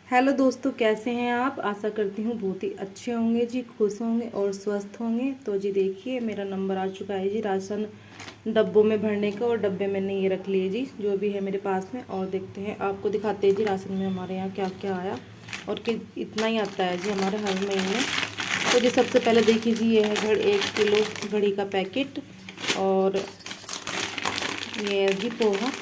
Hello दोस्तों, कैसे हैं आप। आशा करती हूँ बहुत ही अच्छे होंगे जी, खुश होंगे और स्वस्थ होंगे। तो जी देखिए, मेरा नंबर आ चुका है जी राशन डब्बों में भरने का, और डब्बे मैंने ये रख लिए जी जो भी है मेरे पास में। और देखते हैं, आपको दिखाते हैं जी राशन में हमारे यहाँ क्या क्या आया, और कि इतना ही आता है जी हमारे हर महीने। तो जी सबसे पहले देखिए जी, ये है 1 किलो घड़ी का पैकेट, और ये है जी पोहा।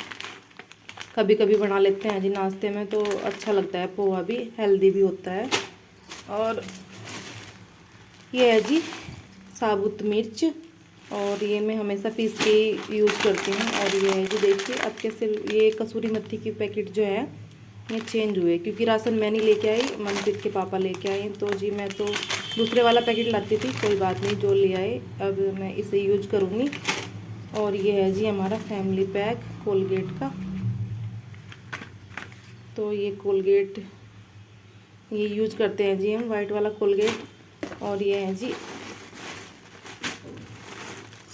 कभी कभी बना लेते हैं जी नाश्ते में, तो अच्छा लगता है पोहा भी, हेल्दी भी होता है। और ये है जी साबुत मिर्च, और ये मैं हमेशा पीस के यूज़ करती हूँ। और ये है जी देखिए, अब कैसे ये कसूरी मेथी की पैकेट जो है ये चेंज हुए, क्योंकि राशन मैं नहीं लेके आई, मनप्रीत के पापा लेके आए। तो जी मैं तो दूसरे वाला पैकेट लाती थी, कोई बात नहीं, जो ले आए अब मैं इसे यूज करूँगी। और ये है जी हमारा फैमिली पैक कोलगेट का। तो ये कोलगेट ये यूज करते हैं जी हम, वाइट वाला कोलगेट। और ये है जी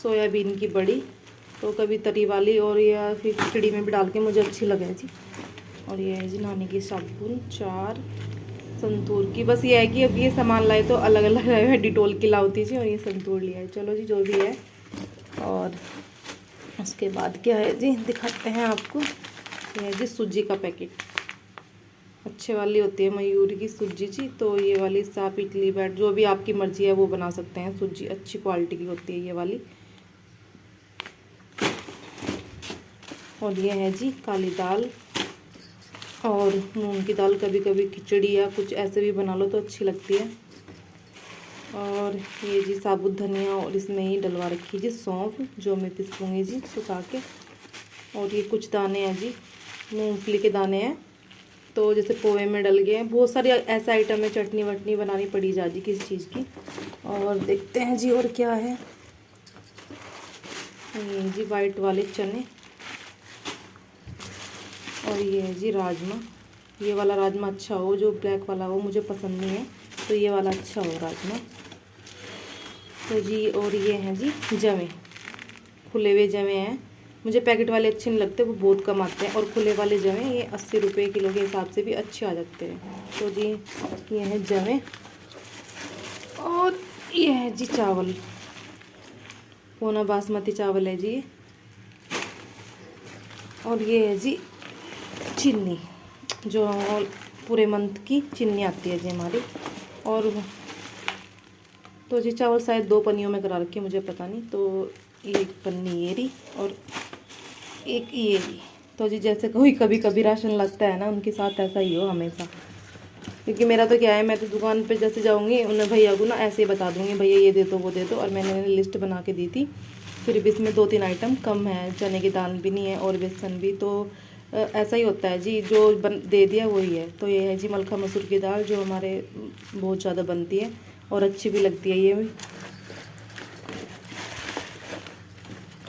सोयाबीन की बड़ी, तो कभी तरी वाली और या फिर खिचड़ी में भी डाल के मुझे अच्छी लगे जी। और ये है जी नहाने की साबुन 4 संतूर की। बस ये है कि अब ये सामान लाए तो अलग अलग लाए हैं, डिटोल की लाउती जी और ये संतूर लिया है। चलो जी जो भी है। और उसके बाद क्या है जी, दिखाते हैं आपको। ये है जी सूजी का पैकेट, अच्छे वाली होती है मयूर की सूजी जी। तो ये वाली साफ इडली बैट, जो भी आपकी मर्जी है वो बना सकते हैं। सूजी अच्छी क्वालिटी की होती है ये वाली। और ये है जी काली दाल और मूंग की दाल, कभी कभी खिचड़ी या कुछ ऐसे भी बना लो तो अच्छी लगती है। और ये जी साबुत धनिया, और इसमें ही डलवा रखी जी सौंफ, जो मैं पिसूँगी जी सुखा के। और ये कुछ दाने हैं जी, मूंगफली के दाने हैं, तो जैसे पोहे में डल गए हैं। बहुत सारे ऐसा आइटम है, चटनी वटनी बनानी पड़ी जाती किस चीज़ की। और देखते हैं जी और क्या है। ये जी वाइट वाले चने, और ये है जी राजमा। ये वाला राजमा अच्छा हो, जो ब्लैक वाला हो मुझे पसंद नहीं है, तो ये वाला अच्छा हो राजमा। तो जी और ये हैं जी जवे, खुले हुए जवे हैं। मुझे पैकेट वाले अच्छे नहीं लगते, वो बहुत कम आते हैं। और खुले वाले जवे ये 80 रुपये किलो के हिसाब से भी अच्छे आ जाते हैं। तो जी ये है जवे। और ये है जी चावल, पूना बासमती चावल है जी। और ये है जी चीनी, जो पूरे मंथ की चीनी आती है जी हमारी। और तो जी चावल शायद 2 पन्नियों में करा रखी है, मुझे पता नहीं। तो एक पन्नी ये रही और एक ये रही। तो जी जैसे कोई कभी कभी राशन लगता है ना, उनके साथ ऐसा ही हो हमेशा। क्योंकि मेरा तो क्या है, मैं तो दुकान पे जैसे जाऊंगी, उन्हें भैया को ना ऐसे ही बता दूंगी, भैया ये दे दो वो दे दो। और मैंने लिस्ट बना के दी थी, फिर भी इसमें 2-3 आइटम कम है, चने की दाल भी नहीं है और बेसन भी। तो ऐसा ही होता है जी, जो दे दिया वही है। तो ये है जी मलका मसूर की दाल, जो हमारे बहुत ज़्यादा बनती है और अच्छी भी लगती है ये भी।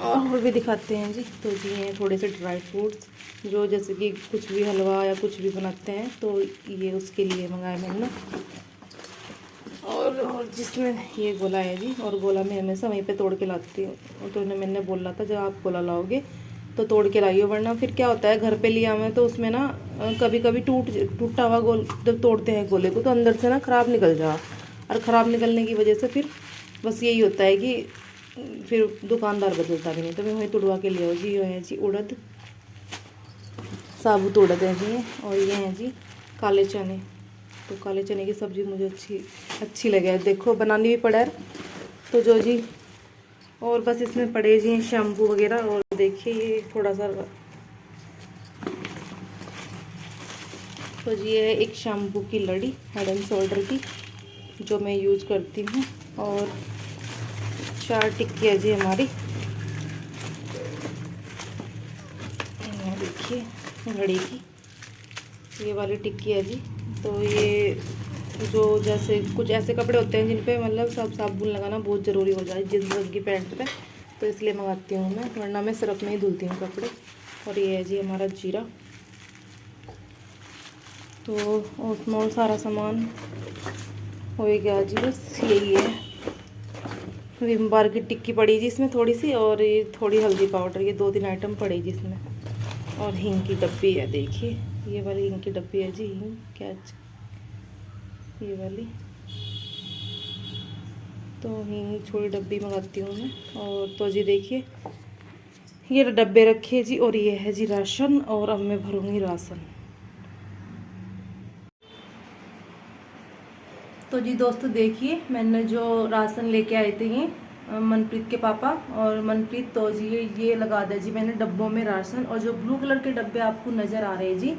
और भी दिखाते हैं जी। तो जी ये थोड़े से ड्राई फ्रूट्स, जो जैसे कि कुछ भी हलवा या कुछ भी बनाते हैं, तो ये उसके लिए मंगाए मैंने ना। और जिसमें ये गोला है जी, और गोला मैं हमेशा वहीं पे तोड़ के लाती हूँ। तो मैंने बोला था, जब आप गोला लाओगे तो तोड़ के लाइए, वरना फिर क्या होता है, घर पे लिया मैं तो उसमें ना कभी कभी टूटा हुआ गोल जब तोड़ते हैं गोले को, तो अंदर से ना ख़राब निकल जा। और ख़राब निकलने की वजह से फिर बस यही होता है कि फिर दुकानदार बदलता भी नहीं। तो मैं वहीं तुड़वा के ले आओ जी। ये है जी उड़द, साबुत उड़द है जी। और ये हैं जी काले चने। तो काले चने की सब्ज़ी मुझे अच्छी लगे, देखो बनानी भी पड़ा है। तो जो जी और बस इसमें पड़े जी शैम्पू वगैरह। और देखिए ये थोड़ा सा, तो जी ये है एक शैम्पू की लड़ी हेड एंड शोल्डर की, जो मैं यूज़ करती हूँ। और 4 टिक्की है जी हमारी, देखिए घड़ी की ये वाली टिक्की है जी। तो ये जो जैसे कुछ ऐसे कपड़े होते हैं जिन पे मतलब सब साबुन लगाना बहुत ज़रूरी हो जाए, जींस रंग की पैंट पे, तो इसलिए मंगाती हूँ मैं, वरना मैं सिर्फ में ही धुलती हूँ कपड़े। और ये है जी हमारा जीरा। तो और सारा सामान हो गया जी, बस यही है। विम बार की टिक्की पड़ी जी इसमें थोड़ी सी, और ये थोड़ी हल्दी पाउडर, ये 2-3 आइटम पड़े जी इसमें। और हींग की डब्बी है देखिए। ये वाली हींग की डब्बी है जी, हींग क्या, ये वाली। तो हींग छोटी डब्बी मंगाती हूँ मैं। और तो जी देखिए ये डब्बे रखे जी, और ये है जी राशन, और अब मैं भरूँगी राशन। तो जी दोस्तों देखिए मैंने जो राशन लेके आए थे ये मनप्रीत के पापा और मनप्रीत, तो जी ये लगा दिया जी मैंने डब्बों में राशन। और जो ब्लू कलर के डब्बे आपको नज़र आ रहे हैं जी,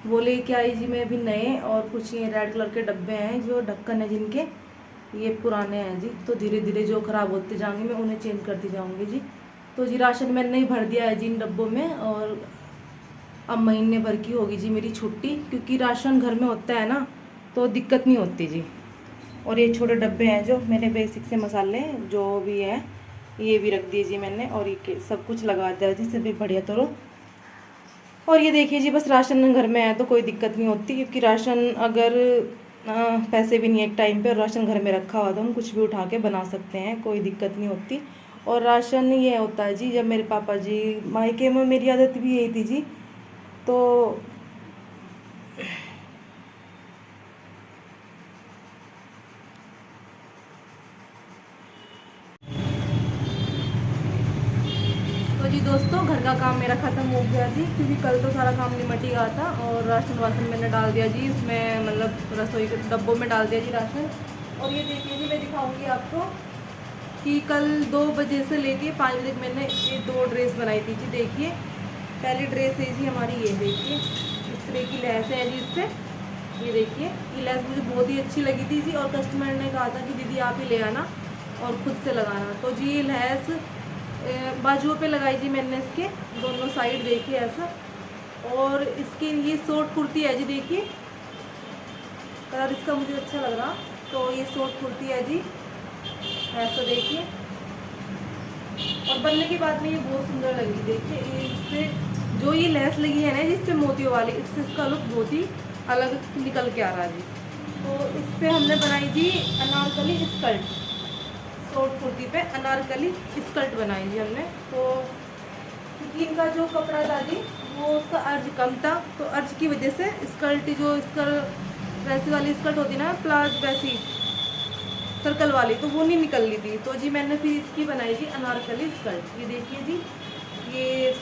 वो लेके आई जी मैं अभी नए। और कुछ ये रेड कलर के डब्बे हैं जो ढक्कन है जिनके, ये पुराने हैं जी। तो धीरे धीरे जो ख़राब होते जाएंगे मैं उन्हें चेंज करती जाऊँगी जी। तो जी राशन मैंने ही भर दिया है जी इन डब्बों में। और अब महीने भर की होगी जी मेरी छुट्टी, क्योंकि राशन घर में होता है ना तो दिक्कत नहीं होती जी। और ये छोटे डब्बे हैं जो मेरे बेसिक से मसाले जो भी हैं, ये भी रख दिए जी मैंने। और ये सब कुछ लगा दिया जी सभी बढ़िया तरह। और ये देखिए जी बस राशन घर में है तो कोई दिक्कत नहीं होती, क्योंकि राशन अगर पैसे भी नहीं एक टाइम पे और राशन घर में रखा हुआ तो हम कुछ भी उठा के बना सकते हैं, कोई दिक्कत नहीं होती। और राशन ये होता है जी, जब मेरे पापा जी मायके में, मेरी आदत भी यही थी जी। तो तो जी दोस्तों घर का काम मेरा ख़त्म हो गया जी, क्योंकि कल तो सारा काम निमट ही गया था। और राशन वासन मैंने डाल दिया जी उसमें, मतलब रसोई के डब्बों में डाल दिया जी राशन। और ये देखिए जी मैं दिखाऊंगी आपको कि कल 2 बजे से लेके 5 बजे तक मैंने ये 2 ड्रेस बनाई थी जी। देखिए पहली ड्रेस है जी हमारी, ये देखिए इस तरह की लैस है जी इस पर। ये देखिए ये लैस मुझे बहुत ही अच्छी लगी थी जी, और कस्टमर ने कहा था कि दीदी आप ही ले आना और ख़ुद से लगाना। तो जी ये लैस बाजुओं पे लगाई जी मैंने इसके दोनों साइड, देखिए ऐसा। और इसकी ये शॉर्ट कुर्ती है जी, देखिए कलर इसका मुझे अच्छा लग रहा। तो ये शॉर्ट कुर्ती है जी ऐसा, देखिए। और बनने के बाद में ये बहुत सुंदर लगी, देखिए ये इससे जो ये लेस लगी है ना जिस पे मोतियों वाली, इससे इसका लुक बहुत ही अलग निकल के आ रहा है जी। तो इस पर हमने बनाई जी अनारकली स्कर्ट, शॉर्ट कुर्ती पे अनारकली स्कर्ट बनाई जी हमने। तो क्योंकि इनका जो कपड़ा था जी वो उसका अर्ज कम था, तो अर्ज की वजह से स्कर्ट जो स्कर्ट वैसी वाली स्कर्ट होती ना प्लाज वैसी सर्कल वाली, तो वो नहीं निकल रही थी। तो जी मैंने फिर इसकी बनाई जी अनारकली स्कर्ट। ये देखिए जी ये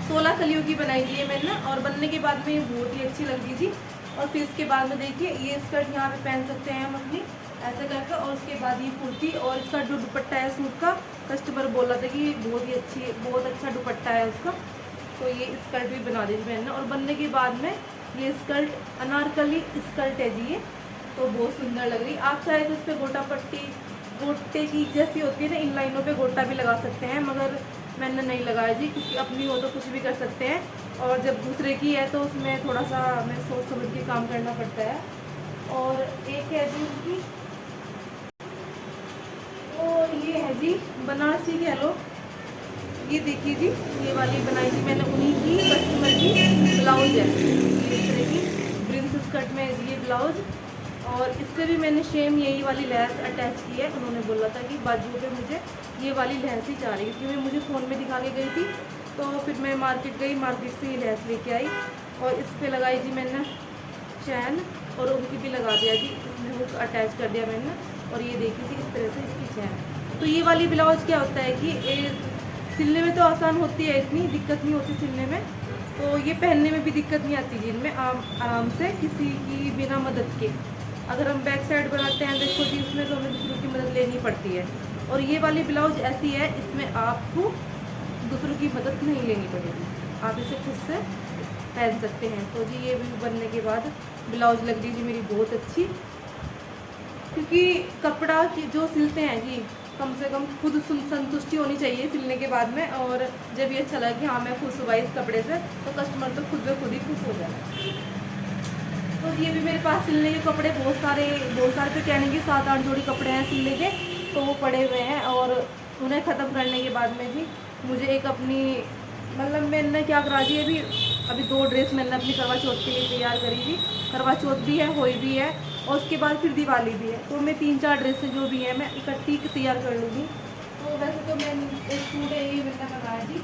16 कलियों की बनाई थी ये मैंने। और बनने के बाद में ये बहुत ही अच्छी लगी जी। और फिर इसके बाद में देखिए ये स्कर्ट यहाँ पे पहन सकते हैं हम अपनी ऐसे करके। और उसके बाद ये कुर्ती और इसका जो दुपट्टा है सूट का, कस्टमर बोला था कि बहुत ही अच्छी, बहुत अच्छा दुपट्टा है उसका। तो ये स्कर्ट भी बना दी मैंने। और बनने के बाद में ये स्कर्ट अनारकली स्कर्ट है जी ये, तो बहुत सुंदर लग रही। आप चाहे तो इस पर गोटा पट्टी, गोटे की जैसी होती है ना इन लाइनों पे गोटा भी लगा सकते हैं, मगर मैंने नहीं लगाया जी, क्योंकि अपनी हो तो कुछ भी कर सकते हैं। और जब दूसरे की है तो उसमें थोड़ा सा मैं सोच समझ के काम करना पड़ता है। और एक है जी उनकी, और ये है जी बनारसी कह लो। ये देखिए जी ये वाली बनाई थी मैंने उन्हीं की कस्टमर की ब्लाउज है, इस तरह की प्रिंस स्कर्ट में ये ब्लाउज। और इस पर भी मैंने सेम यही वाली लैस अटैच की है। उन्होंने बोला था कि बाजुओं पे मुझे ये वाली लैस ही चाह रही है, क्योंकि मैं मुझे फ़ोन में दिखा के गई थी। तो फिर मैं मार्केट गई, मार्केट से ये लैस लेके आई और इस पर लगाई जी मैंने चैन, और उनकी भी लगा दिया जी, इसमें हुक अटैच कर दिया मैंने। और ये देखिए जी इस तरह से इसकी चैन। तो ये वाली ब्लाउज क्या होता है कि सिलने में तो आसान होती है, इतनी दिक्कत नहीं होती सिलने में। तो ये पहनने में भी दिक्कत नहीं आती जी इनमें, आराम से किसी की बिना मदद के। अगर हम बैक साइड बनाते हैं देखो जी उसमें तो हमें दूसरों की मदद लेनी पड़ती है। और ये वाली ब्लाउज ऐसी है, इसमें आपको दूसरों की मदद नहीं लेनी पड़ेगी, आप इसे खुद से पहन सकते हैं। तो जी ये भी बनने के बाद ब्लाउज लग रही जी मेरी बहुत अच्छी, क्योंकि कपड़ा की जो सिलते हैं जी कम से कम खुद संतुष्टि होनी चाहिए सिलने के बाद में। और जब ये अच्छा लगा कि हाँ मैं खुश हुआ इस कपड़े से, तो कस्टमर तो खुद ब खुद ही खुश हो जाए। तो ये भी मेरे पास सिलने के कपड़े बहुत सारे तो कहने की 7-8 जोड़ी कपड़े हैं सिलने के, तो वो पड़े हुए हैं। और उन्हें ख़त्म करने के बाद में जी मुझे एक अपनी, मतलब मैंने क्या करा जी अभी 2 ड्रेस मैंने अपनी करवा चौथ के लिए तैयार करी थी। करवा चौथ भी है, होली भी है, और उसके बाद फिर दिवाली भी है। तो मैं 3-4 ड्रेसें जो भी हैं मैं इकट्ठी तैयार कर लूँगी। तो वैसे तो मैं एक सूट है ये मैंने बनाया जी,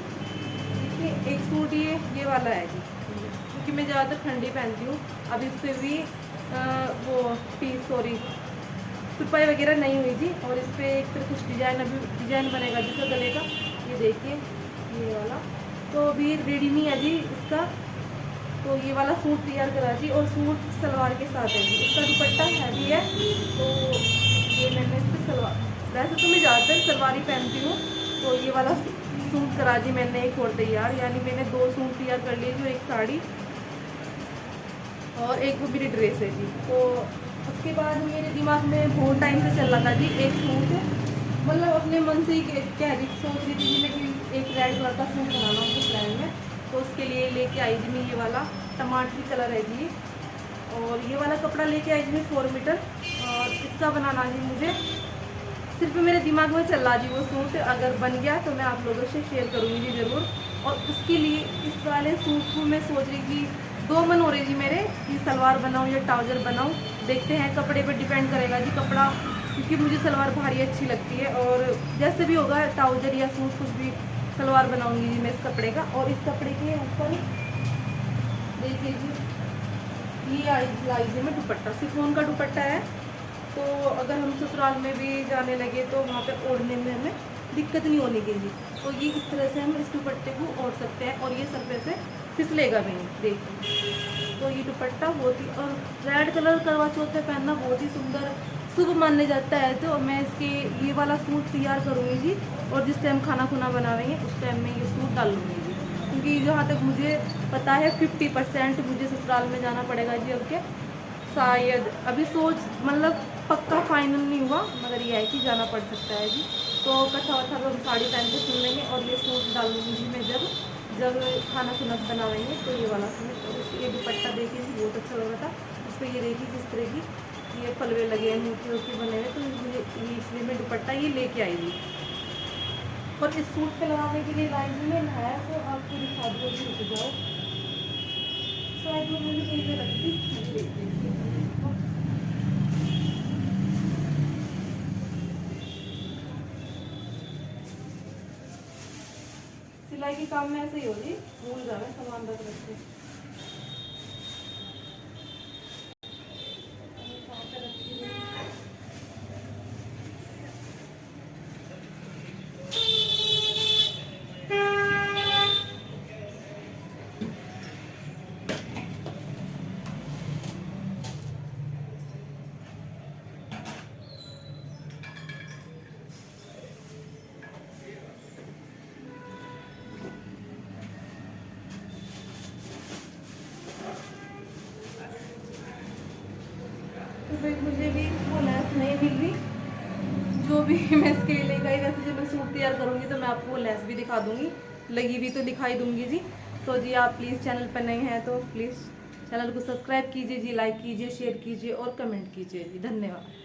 देखिए एक सूट ये वाला है जी, क्योंकि मैं ज़्यादातर ठंडी पहनती हूँ। अब इस पर भी तुरपाई वगैरह नहीं हुई जी। और इस पर एक तरह कुछ डिज़ाइन बनेगा जैसे गले का, ये देखिए ये वाला। तो अभी रेडी नहीं है जी इसका, तो ये वाला सूट तैयार करा जी। और सूट सलवार के साथ है जी, इसका दुपट्टा हैवी है। तो ये मैंने इस पर सलवार, वैसे तो मैं ज़्यादातर सलवार ही पहनती हूँ। तो ये वाला सूट करा जी मैंने एक और तैयार, यानी मैंने 2 सूट तैयार कर लिए जो एक साड़ी और एक वो मेरी ड्रेस है जी। तो उसके बाद मेरे दिमाग में बहुत टाइम से चल रहा था जी एक सूट, मतलब अपने मन से ही कह रही सोच रही थी जी मैं कि एक रेड कलर का सूट बनाना उनको प्लान में। तो उसके लिए लेके आई जी मैं ये वाला टमाटरी कलर है जी। और ये वाला कपड़ा लेके आई जी मैं 4 मीटर। और इसका बनाना जी मुझे सिर्फ मेरे दिमाग में चल रहा जी वो सूट, अगर बन गया तो मैं आप लोगों से शेयर करूँगी जी ज़रूर। और उसके लिए इस वाले सूट को मैं सोच रही कि 2 मन हो रही जी मेरे कि सलवार बनाऊँ या ट्राउज़र बनाऊँ। देखते हैं, कपड़े पर डिपेंड करेगा जी कपड़ा, क्योंकि मुझे सलवार भारी अच्छी लगती है। और जैसे भी होगा ट्राउज़र या सूट कुछ भी सलवार बनाऊँगी जी मैं इस कपड़े का। और इस कपड़े के ऊपर देखिए जी ये लाई जी मैं दुपट्टा, शिफॉन का दुपट्टा है। तो अगर हम ससुराल में भी जाने लगे तो वहाँ पे ओढ़ने में हमें दिक्कत नहीं होने की जी। तो ये इस तरह से हम इस दुपट्टे को ओढ़ सकते हैं और ये सर पे से फिसलेगा भी नहीं, देखिए। तो ये दुपट्टा बहुत ही, और रेड कलर करवा चौथ पे पहनना बहुत ही सुंदर शुभ मानने जाता है। तो मैं इसके ये वाला सूट तैयार करूँगी जी। और जिस टाइम खाना खुना बनावेंगे उस टाइम में ये सूट डाल लूँगी जी, क्योंकि जहाँ तक मुझे पता है 50% मुझे ससुराल में जाना पड़ेगा जी। अब के शायद अभी सोच मतलब पक्का फाइनल नहीं हुआ, मगर ये है कि जाना पड़ सकता है जी। तो कथा वथा तो हम साड़ी पहन के सुन लेंगे और ये सूट डाल लूँगी जी मैं जब खाना खुना बनाएंगे। तो ये वाला सूट और इसके ये दुपट्टा देखिए जी बहुत अच्छा लग रहा था। इस पर ये देखिए जिस तरह की ये पलवे लगे हैं मोटे मोटे बने हुए, तो मुझे ये इसलिए मैं दुपट्टा ये लेके आई थी। और इस सूट पे लगाने के लिए लाइन में नहाया, तो आपको दिखा दो जी, रुक जाओ शायद वो मैंने कहीं पे रख दी। सिलाई के काम में ऐसे ही हो जी, भूल जावे सामान रख रखते। तो फिर मुझे भी वो लेस नहीं मिल रही जो भी मैं इसके लिए लेकर आई। वैसे जब मैं सूट तैयार करूँगी तो मैं आपको वो लेस भी दिखा दूँगी, लगी भी तो दिखाई दूँगी जी। तो जी आप प्लीज़ चैनल पर नए हैं तो प्लीज़ चैनल को सब्सक्राइब कीजिए जी, लाइक कीजिए, शेयर कीजिए और कमेंट कीजिए जी। धन्यवाद।